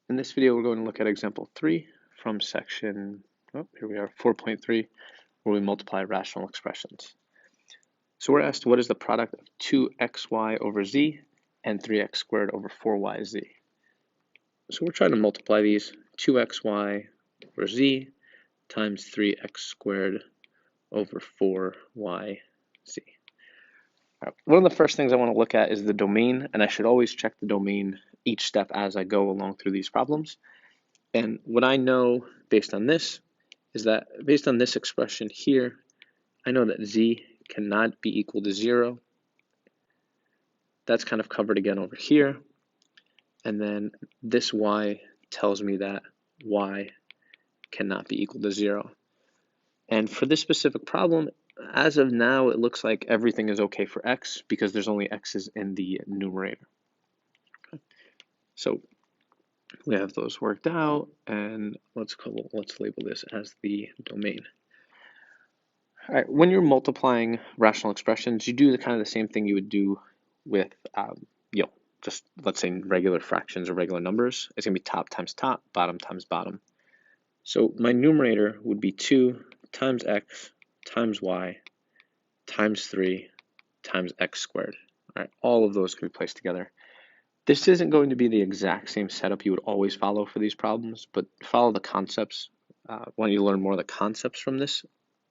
In this video, we're going to look at example 3 from section, here we are, 4.3, where we multiply rational expressions. So we're asked, what is the product of 2xy over z and 3x squared over 4yz? So we're trying to multiply these 2xy over z times 3x squared over 4yz. One of the first things I want to look at is the domain, and I should always check the domain each step as I go along through these problems. And what I know based on this is that based on this expression here, I know that z cannot be equal to 0. That's kind of covered again over here. And then this y tells me that y cannot be equal to 0. And for this specific problem, as of now, it looks like everything is okay for x because there's only x's in the numerator. Okay. So we have those worked out, and let's label this as the domain. All right, when you're multiplying rational expressions, you do the kind of the same thing you would do with, just let's say regular fractions or regular numbers. It's gonna be top times top, bottom times bottom. So my numerator would be 2 times x times y times 3 times x squared. All right, all of those can be placed together. This isn't going to be the exact same setup you would always follow for these problems, but follow the concepts. Want you to learn more of the concepts from this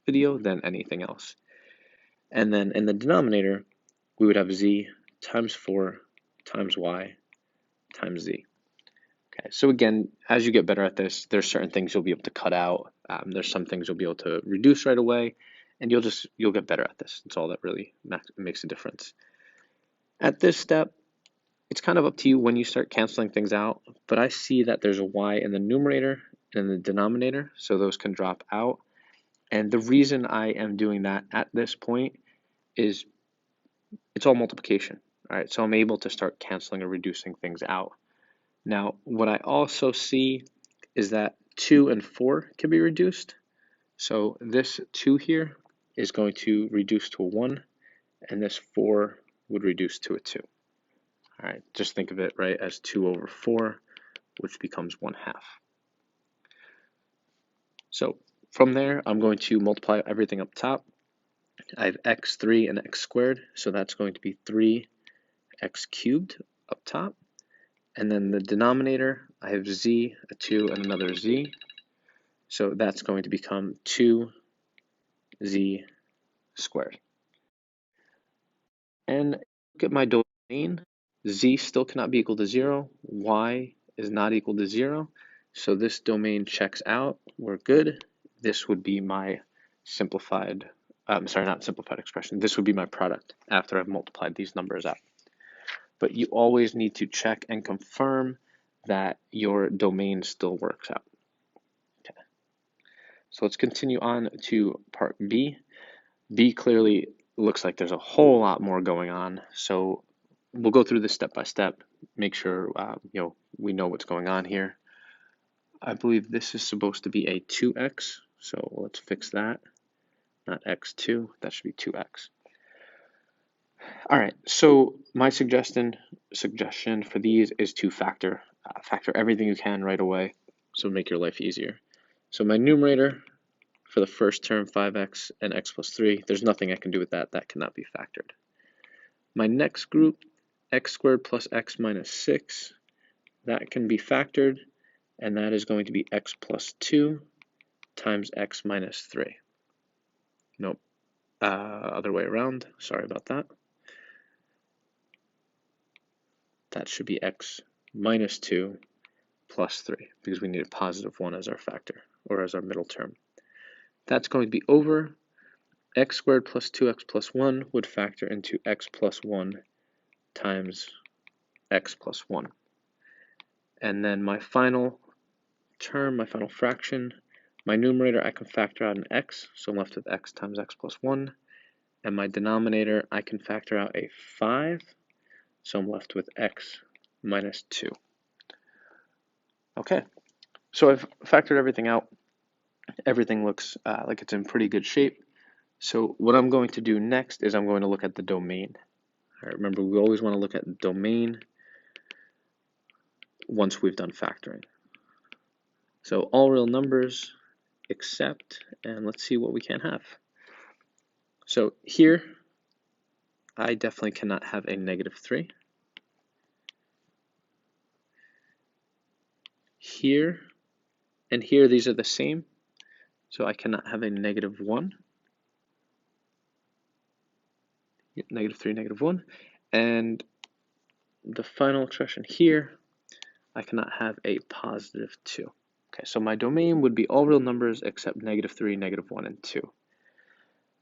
video than anything else. And then in the denominator, we would have z times 4 times y times z. Okay, so again, as you get better at this, there's certain things you'll be able to cut out. There's some things you'll be able to reduce right away, and you'll get better at this. That's all that really makes a difference. At this step, it's kind of up to you when you start canceling things out, but I see that there's a y in the numerator and in the denominator, so those can drop out. And the reason I am doing that at this point is it's all multiplication. All right, so I'm able to start canceling or reducing things out. Now, what I also see is that 2 and 4 can be reduced. So this 2 here is going to reduce to a 1, and this 4 would reduce to a 2. All right, just think of it, right, as 2 over 4, which becomes 1/2. So from there, I'm going to multiply everything up top. I have x3 and x squared, so that's going to be 3x cubed up top. And then the denominator, I have z, a 2, and another z. So that's going to become 2z squared. And look at my domain. Z still cannot be equal to 0. Y is not equal to 0. So this domain checks out. We're good. This would be my simplified, not simplified expression. This would be my product after I've multiplied these numbers out. But you always need to check and confirm that your domain still works out. Okay. So let's continue on to part B. B clearly looks like there's a whole lot more going on. So we'll go through this step by step, make sure we know what's going on here. I believe this is supposed to be a 2x, so let's fix that. Not x2, that should be 2x. All right, so my suggestion for these is to factor everything you can right away, so make your life easier. So my numerator for the first term, 5x and x plus 3, there's nothing I can do with that. That cannot be factored. My next group, x squared plus x minus 6, that can be factored, and that is going to be x plus 2 times x minus 3. Nope, other way around, sorry about that. That should be x minus 2 plus 3, because we need a positive 1 as our factor, or as our middle term. That's going to be over x squared plus 2x plus 1 would factor into x plus 1 times x plus 1. And then my final term, my final fraction, my numerator I can factor out an x, so I'm left with x times x plus 1. And my denominator I can factor out a 5, so I'm left with x minus 2. Okay, so I've factored everything out. Everything looks like it's in pretty good shape. So what I'm going to do next is I'm going to look at the domain. All right, remember, we always want to look at the domain. once we've done factoring. So all real numbers except, and let's see what we can't have. So here, I definitely cannot have a -3. Here and here, these are the same, so I cannot have a -1. -3, -1. And the final expression here, I cannot have a +2. Okay, so my domain would be all real numbers except -3, -1, and 2.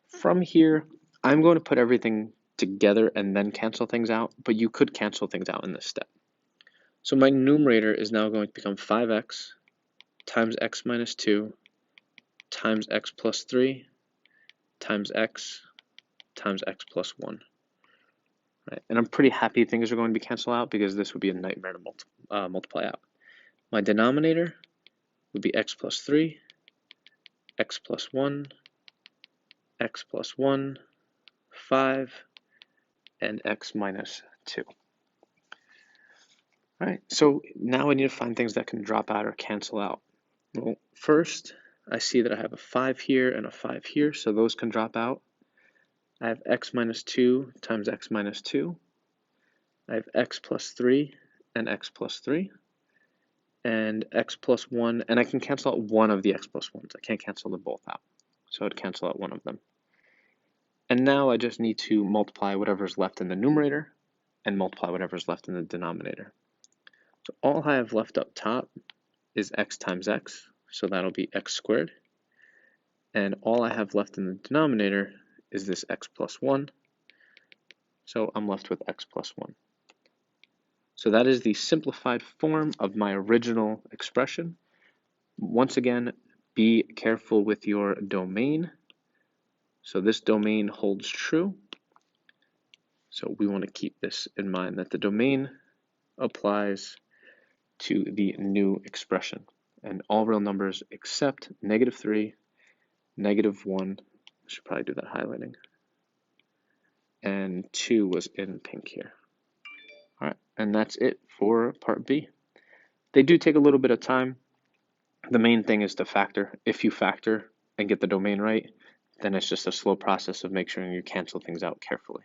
From here, I'm going to put everything together and then cancel things out, but you could cancel things out in this step. So my numerator is now going to become 5x times x minus 2 times x plus 3 times x plus 1. Right? And I'm pretty happy things are going to be canceled out because this would be a nightmare to multiply out. My denominator would be x plus 3, x plus 1, x plus 1, 5, and x minus 2. All right, so now I need to find things that can drop out or cancel out. Well, first, I see that I have a 5 here and a 5 here, so those can drop out. I have x minus 2 times x minus 2. I have x plus 3 and x plus 3. And x plus 1, and I can cancel out one of the x plus 1s. I can't cancel them both out. So I'd cancel out one of them. And now I just need to multiply whatever's left in the numerator and multiply whatever's left in the denominator. So all I have left up top is x times x, so that'll be x squared. And all I have left in the denominator is this x plus 1, so I'm left with x plus 1. So that is the simplified form of my original expression. Once again, be careful with your domain. So this domain holds true. So we want to keep this in mind, that the domain applies to the new expression. And all real numbers except -3, -1, I should probably do that highlighting, and 2 was in pink here. All right, and that's it for part B. They do take a little bit of time. The main thing is to factor. If you factor and get the domain right, then it's just a slow process of making sure you cancel things out carefully.